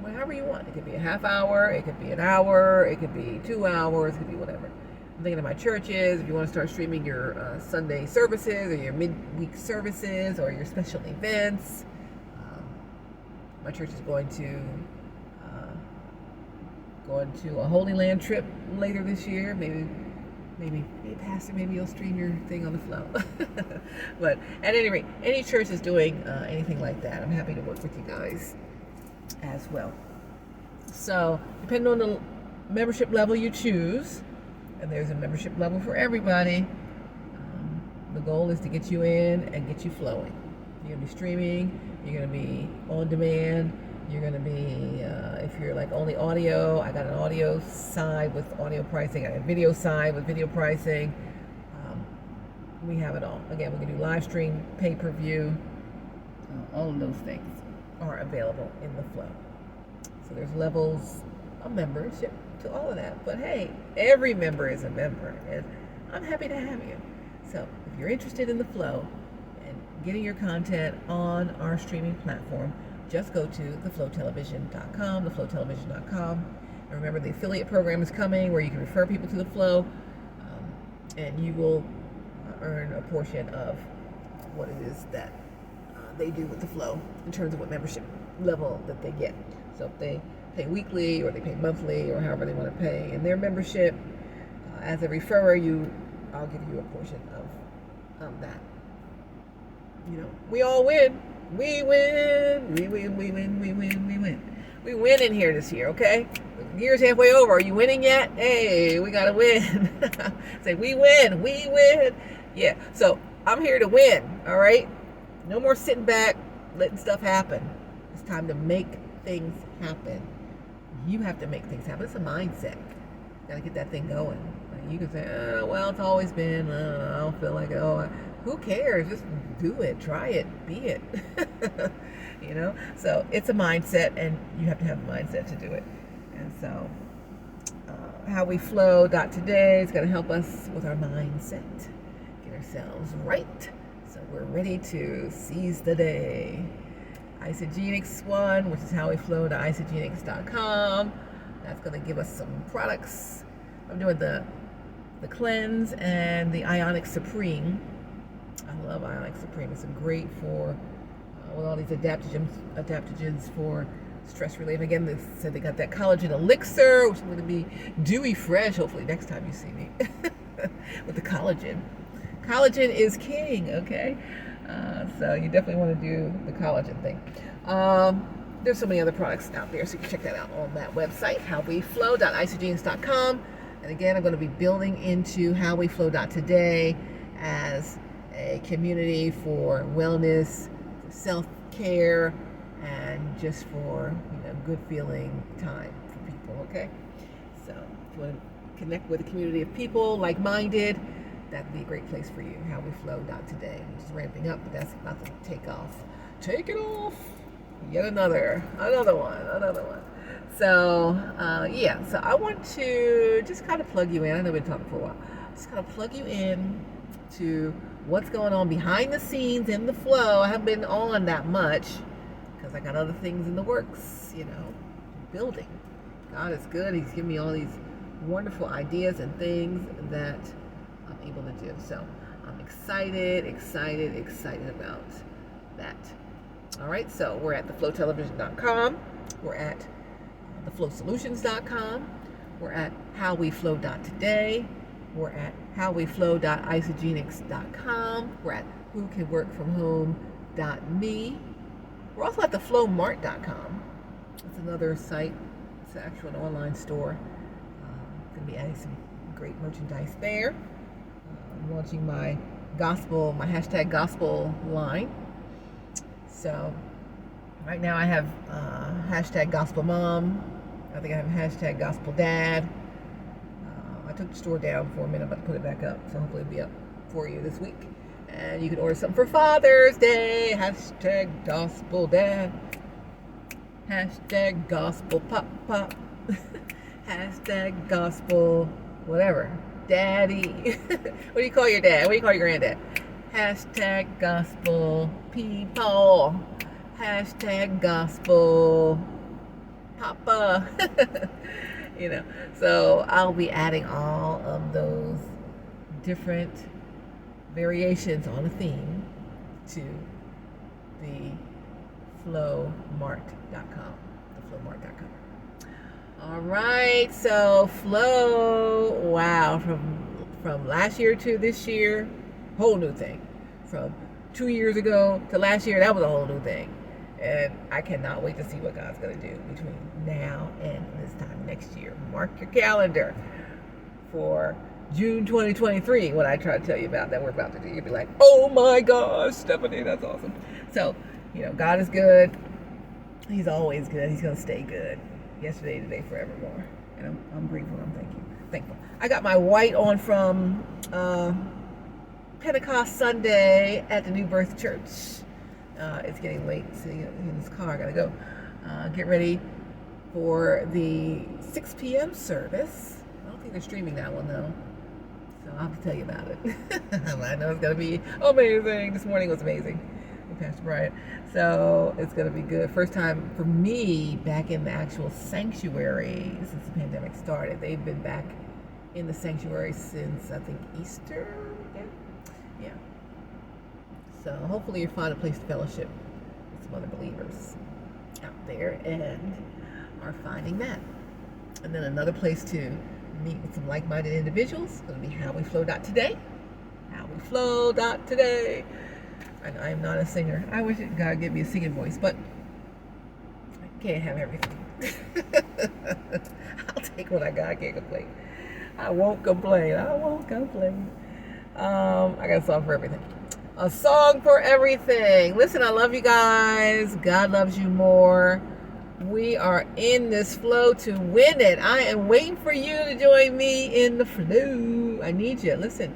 however you want. It could be a half hour, it could be an hour, it could be 2 hours, it could be whatever. I'm thinking of my churches. If you want to start streaming your Sunday services or your midweek services or your special events, my church is going to a Holy Land trip later this year. Maybe Pastor, maybe you'll stream your thing on the Flow. But at any rate, any church is doing anything like that. I'm happy to work with you guys as well. So depending on the membership level you choose, and there's a membership level for everybody, the goal is to get you in and get you flowing. You're going to be streaming, you're going to be on demand, you're going to be, if you're like only audio, I got an audio side with audio pricing, I got a video side with video pricing. We have it all. Again, we can do live stream, pay-per-view, all of those things are available in the Flow. So there's levels of membership to all of that. But hey, every member is a member, and I'm happy to have you. So if you're interested in the Flow and getting your content on our streaming platform, just go to theflowtelevision.com, theflowtelevision.com. And remember, the affiliate program is coming where you can refer people to the Flow, and you will earn a portion of what it is that they do with the Flow in terms of what membership level that they get. So if they pay weekly or they pay monthly or however they want to pay in their membership, as a referrer, I'll give you a portion of that. You know, we all win. We win. We win. We win. We win. We win. We win in here this year, okay? The year's halfway over. Are you winning yet? Hey, we gotta win. Say, we win. We win. Yeah. So I'm here to win. All right. No more sitting back, letting stuff happen. It's time to make things happen. You have to make things happen. It's a mindset. Got to get that thing going. Like you can say, oh, well, it's always been, I don't feel like it. Oh, who cares? Just do it. Try it. Be it. You know? So it's a mindset, and you have to have a mindset to do it. And so howweflow.today is going to help us with our mindset. Get ourselves right. So we're ready to seize the day. Isogenics one, which is howweflow.isogenics.com. That's going to give us some products. I'm doing the cleanse and the Ionic Supreme. I love Ionic Supreme. It's great for with all these adaptogens for stress relief. Again, they said they got that Collagen Elixir, which is going to be dewy fresh. Hopefully next time you see me with the collagen. Collagen is king. Okay. So you definitely want to do the collagen thing. There's so many other products out there, so you can check that out on that website, howweflow.isogenics.com. And again, I'm going to be building into howweflow.today as a community for wellness, for self-care, and just for good feeling time for people. Okay, so if you want to connect with a community of people like-minded, that'd be a great place for you. Howweflow.today, which is ramping up, but that's about to take off. Take it off. Yet another one. So, so I want to just kind of plug you in. I know we've been talking for a while. Just kind of plug you in to what's going on behind the scenes in the Flow. I haven't been on that much because I got other things in the works, building. God is good. He's given me all these wonderful ideas and things that I'm able to do. So I'm excited about that. All right, so we're at theflowtelevision.com. We're at theflowsolutions.com. We're at howweflow.today. We're at howweflow.isogenics.com. We're at whocanworkfromhome.me. We're also at theflowmart.com. It's another site. It's actually an online store. Going to be adding some great merchandise there. I'm launching my hashtag gospel line. So right now I have hashtag gospel mom. I think I have hashtag gospel dad. I took the store down for a minute, but put it back up. So hopefully it'll be up for you this week. And you can order something for Father's Day. Hashtag gospel dad. Hashtag gospel pop. Hashtag gospel whatever. Daddy. What do you call your dad? What do you call your granddad? Hashtag gospel people. Hashtag gospel papa. So I'll be adding all of those different variations on a theme to the flowmart.com. theflowmart.com. All right, so flow, wow, from last year to this year, whole new thing. From 2 years ago to last year, that was a whole new thing. And I cannot wait to see what God's going to do between now and this time next year. Mark your calendar for June 2023, what I try to tell you about that we're about to do. You'll be like, oh my gosh, Stephanie, that's awesome. So, God is good. He's always good. He's going to stay good. Yesterday, today, forevermore. And I'm grateful. I'm thankful. I got my white on from Pentecost Sunday at the New Birth Church. It's getting late, so in this car, I gotta go get ready for the 6 p.m. service. I don't think they're streaming that one though, so I'll have to tell you about it. I know it's gonna be amazing. This morning was amazing with Pastor Bryant, so it's gonna be good. First time for me back in the actual sanctuary since the pandemic started. They've been back in the sanctuary since I think Easter. Yeah. So hopefully you find a place to fellowship with some other believers out there and are finding that. And then another place to meet with some like-minded individuals is going to be howweflow.today. Howweflow.today. I am not a singer. I wish God gave me a singing voice, but I can't have everything. I'll take what I got. I can't complain. I won't complain. I got a song for everything. A song for everything. Listen, I love you guys. God loves you more. We are in this flow to win it. I am waiting for you to join me in the flow. I need you. Listen,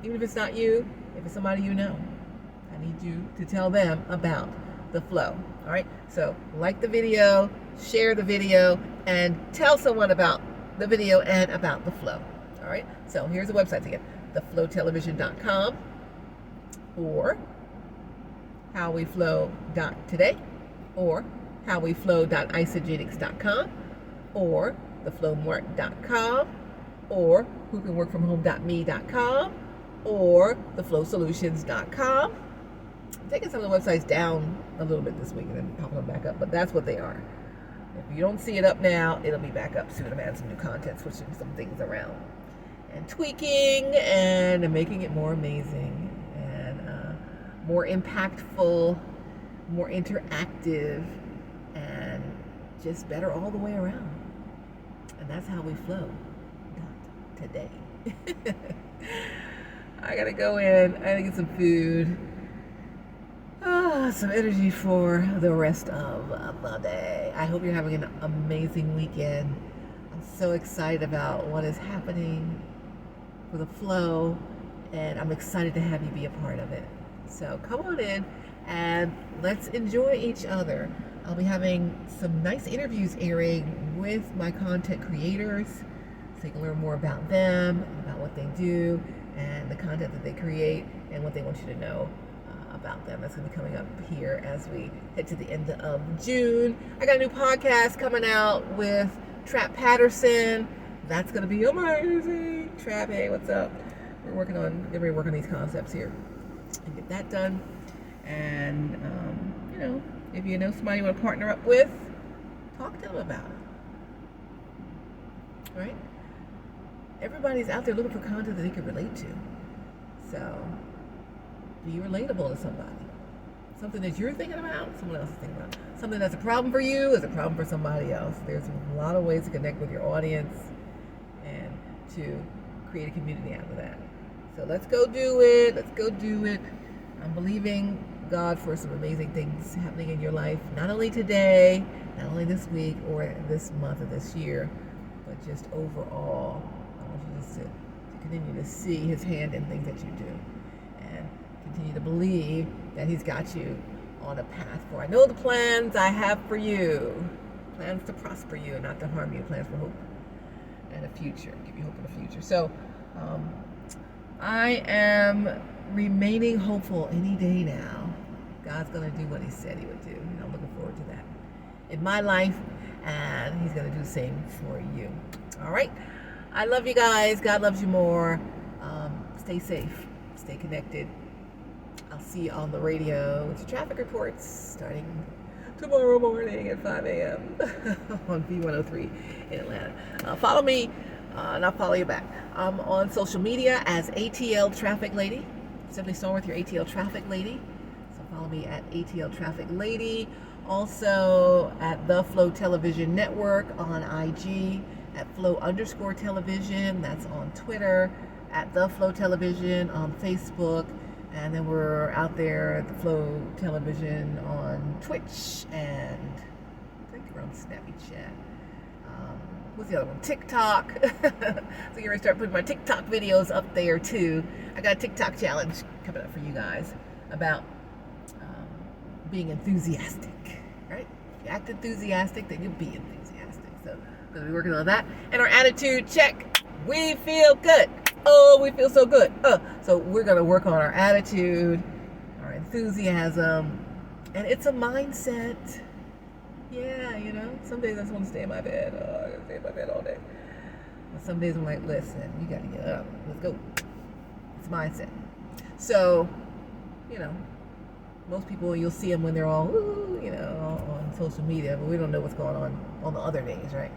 even if it's not you, if it's somebody you know, I need you to tell them about the flow. All right? So like the video, share the video, and tell someone about the video and about the flow. All right? So here's the websites again. theflowtelevision.com or howweflow.today or howweflow.isogenics.com or theflowmart.com or whocanworkfromhome.me.com or theflowsolutions.com. I'm taking some of the websites down a little bit this week and then popping them back up, but that's what they are. If you don't see it up now, it'll be back up soon. I'm adding some new content, switching some things around and tweaking and making it more amazing and more impactful, more interactive, and just better all the way around. And that's how we flow today. I gotta go in, I gotta get some food, some energy for the rest of the day. I hope you're having an amazing weekend. I'm so excited about what is happening for the flow, and I'm excited to have you be a part of it. So come on in and let's enjoy each other. I'll be having some nice interviews airing with my content creators so you can learn more about them, about what they do, and the content that they create, and what they want you to know about them. That's going to be coming up here as we head to the end of June. I got a new podcast coming out with Trap Patterson. That's going to be amazing. Trap, hey, what's up? We're working on these concepts here and get that done. And, if you know somebody you want to partner up with, Talk to them about it. Right? Everybody's out there looking for content that they can relate to. So, be relatable to somebody. Something that you're thinking about, someone else is thinking about. Something that's a problem for you is a problem for somebody else. There's a lot of ways to connect with your audience and to create a community out of that. So let's go do it. Let's go do it. I'm believing God for some amazing things happening in your life, not only today, not only this week or this month or this year, but just overall. I want you just to continue to see His hand in things that you do and continue to believe that He's got you on a path for. I know the plans I have for you. Plans to prosper you and not to harm you. Plans for hope and a future. Give you hope in the future. So I am remaining hopeful any day now. God's going to do what He said He would do. And I'm looking forward to that in my life. And He's going to do the same for you. All right. I love you guys. God loves you more. Stay safe. Stay connected. I'll see you on the radio with your traffic reports starting tomorrow morning at 5 a.m. on B103 in Atlanta. Follow me, and I'll follow you back. I'm on social media as ATL Traffic Lady. Simply Stormworth, your ATL Traffic Lady. So follow me at ATL Traffic Lady. Also at The Flow Television Network on IG, at Flow_Television. That's on Twitter. At The Flow Television on Facebook. And then we're out there at The Flow Television on Twitch, and I think we're on Snapchat. What's the other one? TikTok. So you're going to start putting my TikTok videos up there too. I got a TikTok challenge coming up for you guys about being enthusiastic, right? If you act enthusiastic, then you'll be enthusiastic. So I'm going to be working on that. And our attitude check. We feel good. Oh, we feel so good. So we're going to work on our attitude, our enthusiasm, and it's a mindset. Yeah, you know, some days I just want to stay in my bed. I got to stay in my bed all day. But some days I'm like, listen, you got to get up. Let's go. It's mindset. So, you know, most people, you'll see them when they're all, you know, on social media, but we don't know what's going on the other days, right?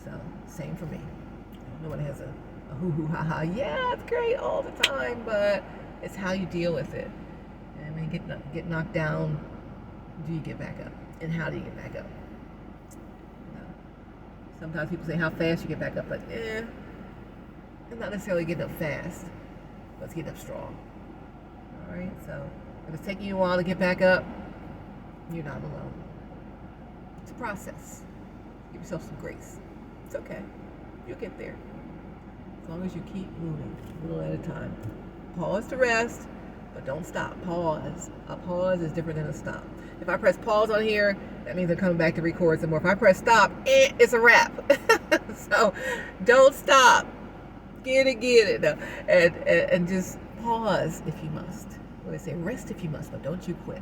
So, same for me. No one has a hoo-hoo, ha-ha. Yeah, it's great all the time, but it's how you deal with it. And when you get knocked down, do you get back up? And how do you get back up? You know, sometimes people say how fast you get back up, but it's not necessarily getting up fast, but it's getting up strong. All right, so if it's taking you a while to get back up, you're not alone. It's a process. Give yourself some grace. It's okay. You'll get there. As long as you keep moving, a little at a time. Pause to rest, but don't stop. Pause. A pause is different than a stop. If I press pause on here, that means I'm coming back to record some more. If I press stop, it's a wrap. So don't stop. Get it. No. And just pause if you must. What do they say? Rest if you must, but don't you quit.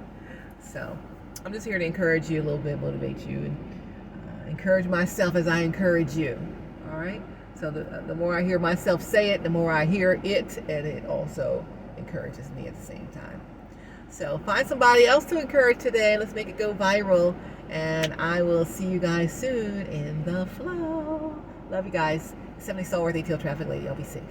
So I'm just here to encourage you a little bit, motivate you, and encourage myself as I encourage you. All right? So the more I hear myself say it, the more I hear it, and it also encourages me at the same time. So find somebody else to encourage today. Let's make it go viral, and I will see you guys soon in the flow. Love you guys. 70 Soul Worth ATL Traffic Lady. Y'all be safe.